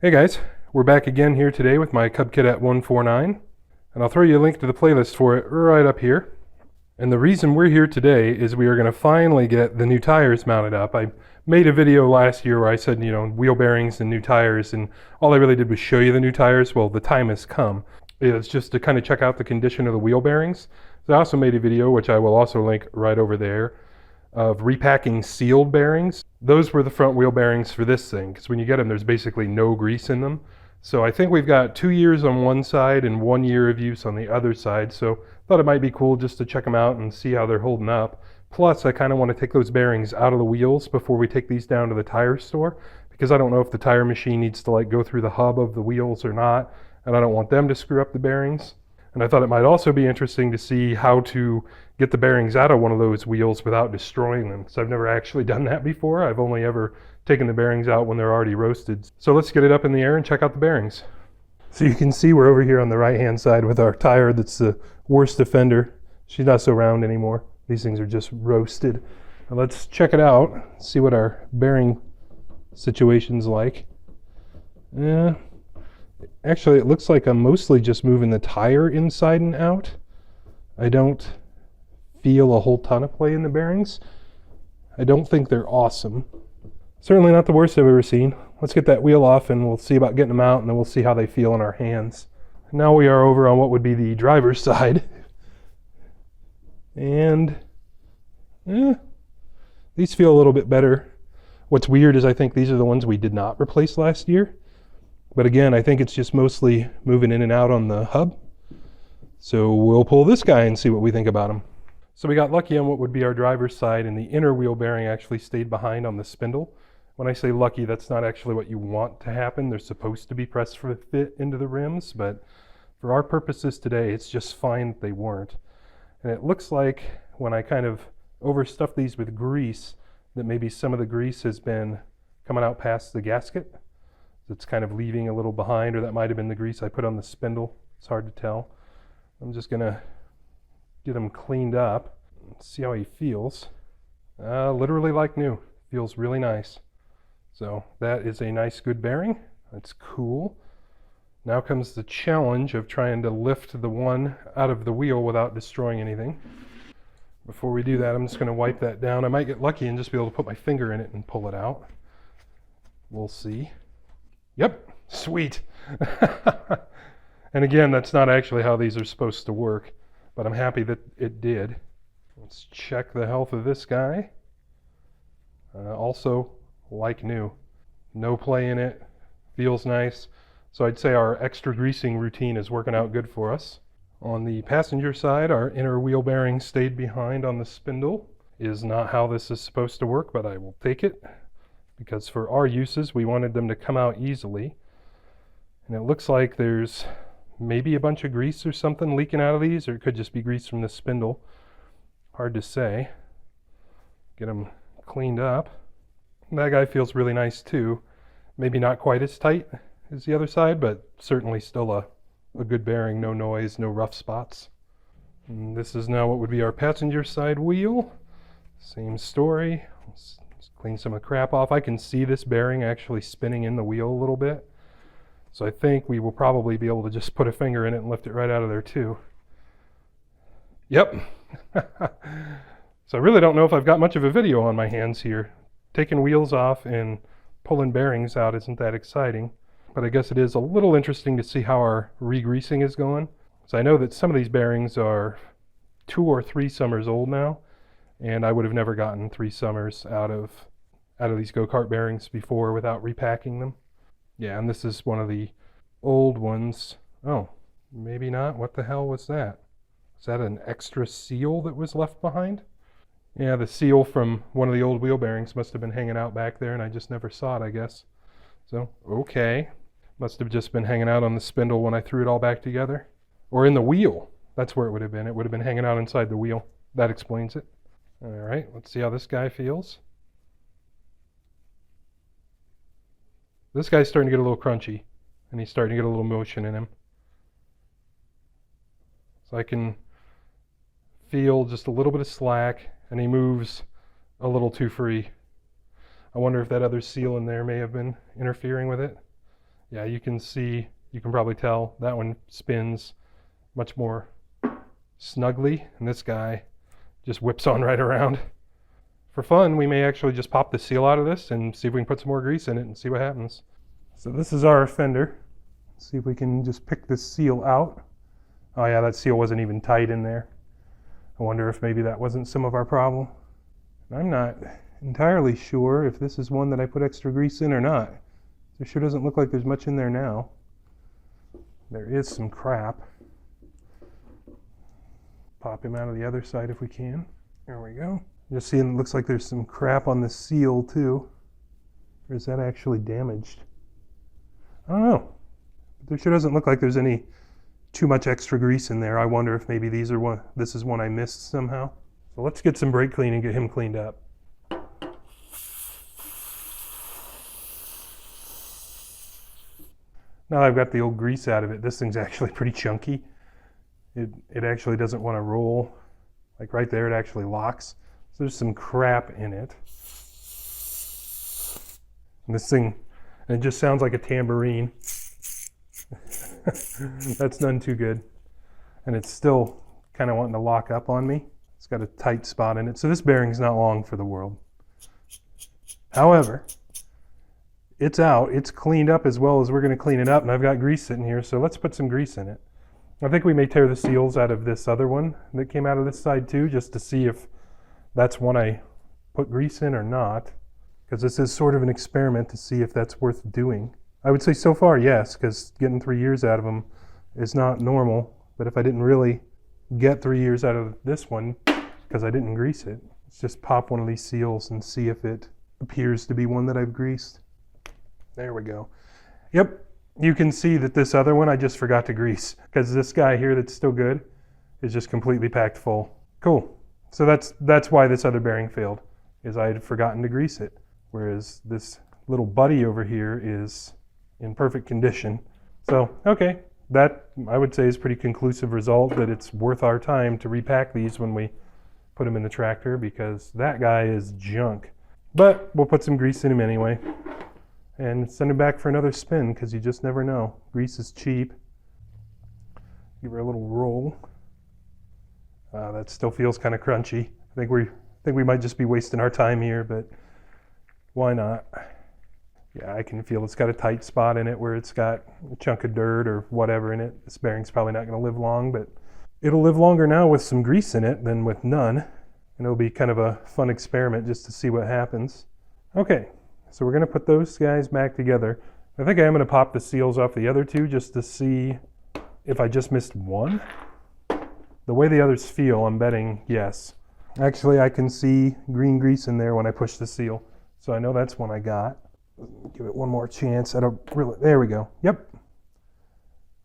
Hey guys, we're back again here today with my Cub Cadet 149, and I'll throw you a link to the playlist for it right up here. And the reason we're here today is we are going to finally get the new tires mounted up. I made a video last year where I said, wheel bearings and new tires, and all I really did was show you the new tires. Well, the time has come. It's just to kind of check out the condition of the wheel bearings. So I also made a video, which I will also link right over there, of repacking sealed bearings. Those were the front wheel bearings for this thing, because when you get them, there's basically no grease in them. So I think we've got 2 years on one side and 1 year of use on the other side. So I thought it might be cool just to check them out and see how they're holding up. Plus, I kind of want to take those bearings out of the wheels before we take these down to the tire store, because I don't know if the tire machine needs to go through the hub of the wheels or not, and I don't want them to screw up the bearings. And I thought it might also be interesting to see how to get the bearings out of one of those wheels without destroying them, because I've never actually done that before. I've only ever taken the bearings out when they're already roasted. So let's get it up in the air and check out the bearings. So you can see we're over here on the right hand side with our tire that's the worst offender. She's not so round anymore. These things are just roasted. Now let's check it out, see what our bearing situation's like. Yeah. Actually, it looks like I'm mostly just moving the tire inside and out. I don't feel a whole ton of play in the bearings. I don't think they're awesome. Certainly not the worst I've ever seen. Let's get that wheel off and we'll see about getting them out, and then we'll see how they feel in our hands. Now we are over on what would be the driver's side. And these feel a little bit better. What's weird is I think these are the ones we did not replace last year. But again, I think it's just mostly moving in and out on the hub. So we'll pull this guy and see what we think about him. So we got lucky on what would be our driver's side, and the inner wheel bearing actually stayed behind on the spindle. When I say lucky, that's not actually what you want to happen. They're supposed to be pressed for fit into the rims, but for our purposes today, it's just fine that they weren't. And it looks like when I kind of overstuffed these with grease, that maybe some of the grease has been coming out past the gasket. It's kind of leaving a little behind, or that might have been the grease I put on the spindle. It's hard to tell. I'm just gonna get him cleaned up and see how he feels. Literally like new. Feels really nice. So that is a nice, good bearing. That's cool. Now comes the challenge of trying to lift the one out of the wheel without destroying anything. Before we do that, I'm just gonna wipe that down. I might get lucky and just be able to put my finger in it and pull it out. We'll see. Yep, sweet. And again, that's not actually how these are supposed to work, but I'm happy that it did. Let's check the health of this guy. Also, like new. No play in it, feels nice. So I'd say our extra greasing routine is working out good for us. On the passenger side, our inner wheel bearing stayed behind on the spindle. Is not how this is supposed to work, but I will take it, because for our uses, we wanted them to come out easily. And it looks like there's maybe a bunch of grease or something leaking out of these, or it could just be grease from the spindle. Hard to say. Get them cleaned up. That guy feels really nice too. Maybe not quite as tight as the other side, but certainly still a good bearing, no noise, no rough spots. And this is now what would be our passenger side wheel. Same story. Let's clean some of the crap off. I can see this bearing actually spinning in the wheel a little bit. So I think we will probably be able to just put a finger in it and lift it right out of there too. Yep. So I really don't know if I've got much of a video on my hands here. Taking wheels off and pulling bearings out isn't that exciting, but I guess it is a little interesting to see how our re-greasing is going. So I know that some of these bearings are 2 or 3 summers old now, and I would have never gotten 3 summers out of these go-kart bearings before without repacking them. Yeah, and this is one of the old ones. Oh, maybe not. What the hell was that? Is that an extra seal that was left behind? Yeah, the seal from one of the old wheel bearings must have been hanging out back there, and I just never saw it, I guess. So, okay. Must have just been hanging out on the spindle when I threw it all back together. Or in the wheel. That's where it would have been. It would have been hanging out inside the wheel. That explains it. All right, let's see how this guy feels. This guy's starting to get a little crunchy, and he's starting to get a little motion in him. So I can feel just a little bit of slack, and he moves a little too free. I wonder if that other seal in there may have been interfering with it. Yeah, you can see, you can probably tell that one spins much more snugly, and this guy just whips on right around. For fun, we may actually just pop the seal out of this and see if we can put some more grease in it and see what happens. So this is our fender. Let's see if we can just pick this seal out. Oh yeah, that seal wasn't even tight in there. I wonder if maybe that wasn't some of our problem. I'm not entirely sure if this is one that I put extra grease in or not. It sure doesn't look like there's much in there now. There is some crap. Pop him out of the other side if we can. There we go. Just seeing it looks like there's some crap on the seal too. Or is that actually damaged? I don't know. There sure doesn't look like there's any too much extra grease in there. I wonder if maybe this is one I missed somehow. So let's get some brake clean and get him cleaned up. Now that I've got the old grease out of it, this thing's actually pretty chunky. It actually doesn't want to roll. Like right there, it actually locks. So there's some crap in it. And this thing, and it just sounds like a tambourine. That's none too good. And it's still kind of wanting to lock up on me. It's got a tight spot in it. So this bearing's not long for the world. However, it's out. It's cleaned up as well as we're going to clean it up. And I've got grease sitting here. So let's put some grease in it. I think we may tear the seals out of this other one that came out of this side too, just to see if that's one I put grease in or not. Because this is sort of an experiment to see if that's worth doing. I would say so far, yes, because getting 3 years out of them is not normal. But if I didn't really get 3 years out of this one, because I didn't grease it, let's just pop one of these seals and see if it appears to be one that I've greased. There we go. Yep, you can see that this other one I just forgot to grease, because this guy here that's still good is just completely packed full. Cool. So that's why this other bearing failed, is I had forgotten to grease it. Whereas this little buddy over here is in perfect condition. So, okay, that I would say is a pretty conclusive result that it's worth our time to repack these when we put them in the tractor, because that guy is junk. But we'll put some grease in him anyway and send him back for another spin, because you just never know. Grease is cheap. Give her a little roll. That still feels kind of crunchy. I think we might just be wasting our time here, but why not? Yeah, I can feel it's got a tight spot in it where it's got a chunk of dirt or whatever in it. This bearing's probably not going to live long, but it'll live longer now with some grease in it than with none. And it'll be kind of a fun experiment just to see what happens. Okay, so we're going to put those guys back together. I think I am going to pop the seals off the other two just to see if I just missed one. The way the others feel, I'm betting yes. Actually, I can see green grease in there when I push the seal. So I know that's one I got. Give it one more chance. There we go. Yep.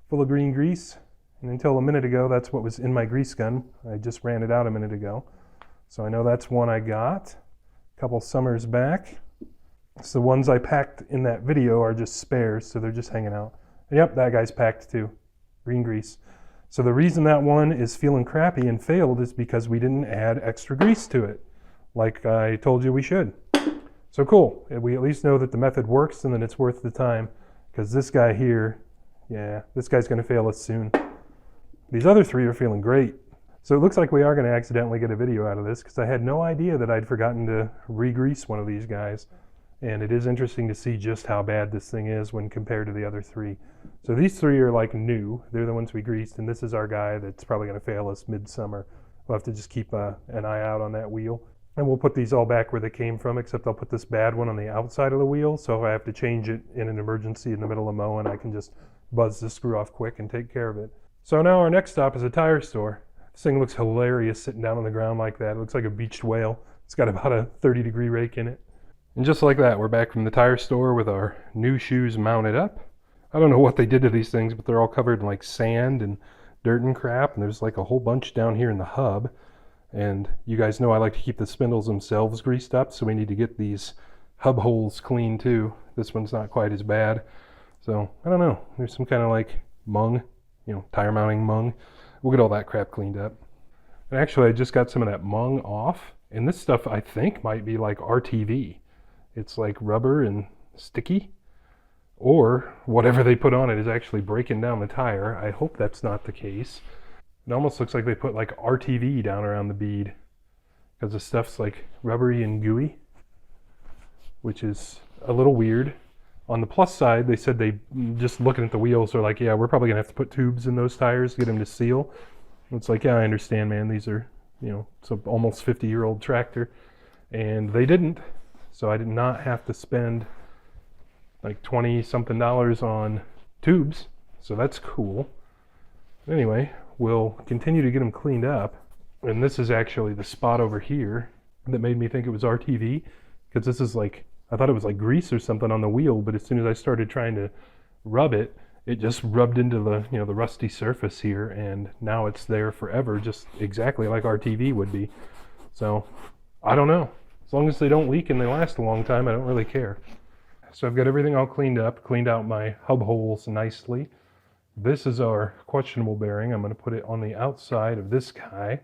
Full of green grease. And until a minute ago, that's what was in my grease gun. I just ran it out a minute ago. So I know that's one I got a couple summers back. So the ones I packed in that video are just spares, so they're just hanging out. And yep, that guy's packed too. Green grease. So the reason that one is feeling crappy and failed is because we didn't add extra grease to it, like I told you we should. So cool, we at least know that the method works and that it's worth the time, because this guy here, yeah, this guy's going to fail us soon. These other three are feeling great. So it looks like we are going to accidentally get a video out of this, because I had no idea that I'd forgotten to re-grease one of these guys. And it is interesting to see just how bad this thing is when compared to the other three. So these three are like new. They're the ones we greased, and this is our guy that's probably going to fail us midsummer. We'll have to just keep an eye out on that wheel. And we'll put these all back where they came from, except I'll put this bad one on the outside of the wheel. So if I have to change it in an emergency in the middle of mowing, I can just buzz the screw off quick and take care of it. So now our next stop is a tire store. This thing looks hilarious sitting down on the ground like that. It looks like a beached whale. It's got about a 30-degree rake in it. And just like that, we're back from the tire store with our new shoes mounted up. I don't know what they did to these things, but they're all covered in like sand and dirt and crap. And there's like a whole bunch down here in the hub. And you guys know I like to keep the spindles themselves greased up, so we need to get these hub holes clean too. This one's not quite as bad. So, I don't know. There's some kind of like mung, tire mounting mung. We'll get all that crap cleaned up. And actually, I just got some of that mung off. And this stuff, I think, might be like RTV. It's like rubber and sticky. or whatever they put on it is actually breaking down the tire. I hope that's not the case. It almost looks like they put like RTV down around the bead because the stuff's like rubbery and gooey, which is a little weird. On the plus side, they said they, just looking at the wheels, they're like, yeah, we're probably gonna have to put tubes in those tires to get them to seal. It's like, yeah, I understand, man. These are, you know, it's an almost 50-year-old tractor. And they didn't. So I did not have to spend like 20 something dollars on tubes. So that's cool. Anyway, we'll continue to get them cleaned up. And this is actually the spot over here that made me think it was RTV, because this is like, I thought it was like grease or something on the wheel, but as soon as I started trying to rub it, it just rubbed into the, you know, the rusty surface here, and now it's there forever, just exactly like RTV would be. So I don't know. As long as they don't leak and they last a long time, I don't really care. So I've got everything all cleaned up, cleaned out my hub holes nicely. This is our questionable bearing. I'm going to put it on the outside of this guy.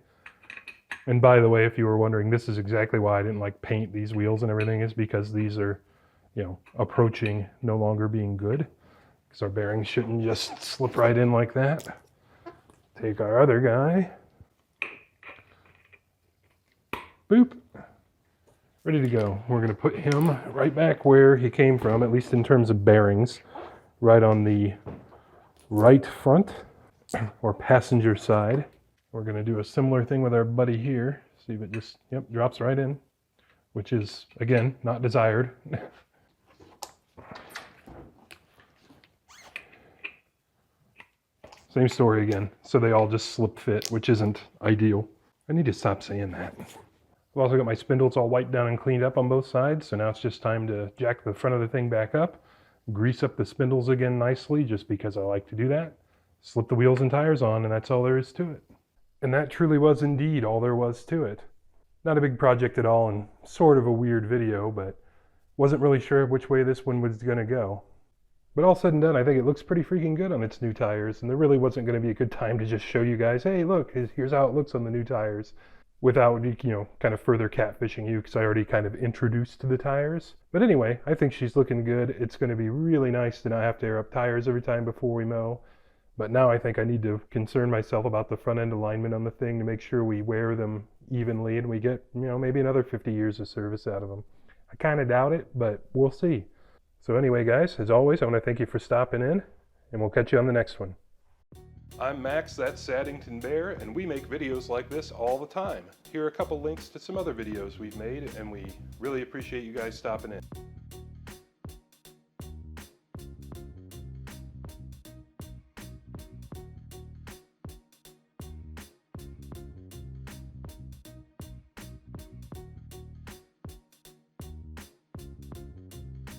And by the way, if you were wondering, this is exactly why I didn't like paint these wheels and everything, is because these are, you know, approaching no longer being good. Because our bearings shouldn't just slip right in like that. Take our other guy. Boop. Ready to go. We're going to put him right back where he came from, at least in terms of bearings, right on the right front or passenger side. We're going to do a similar thing with our buddy here. See if it just, yep, drops right in, which is, again, not desired. Same story again. So they all just slip fit, which isn't ideal. I need to stop saying that. I've also got my spindles all wiped down and cleaned up on both sides, so now it's just time to jack the front of the thing back up, grease up the spindles again nicely, just because I like to do that, slip the wheels and tires on, and that's all there is to it. And that truly was indeed all there was to it. Not a big project at all, and sort of a weird video, but wasn't really sure which way this one was going to go. But all said and done, I think it looks pretty freaking good on its new tires, and there really wasn't going to be a good time to just show you guys, hey, look, here's how it looks on the new tires, without, you know, kind of further catfishing you, because I already kind of introduced the tires. But anyway, I think she's looking good. It's going to be really nice to not have to air up tires every time before we mow. But now I think I need to concern myself about the front end alignment on the thing to make sure we wear them evenly and we get, you know, maybe another 50 years of service out of them. I kind of doubt it, but we'll see. So anyway, guys, as always, I want to thank you for stopping in, and we'll catch you on the next one. I'm Max, that's Saddington Bear, and we make videos like this all the time. Here are a couple links to some other videos we've made, and we really appreciate you guys stopping in.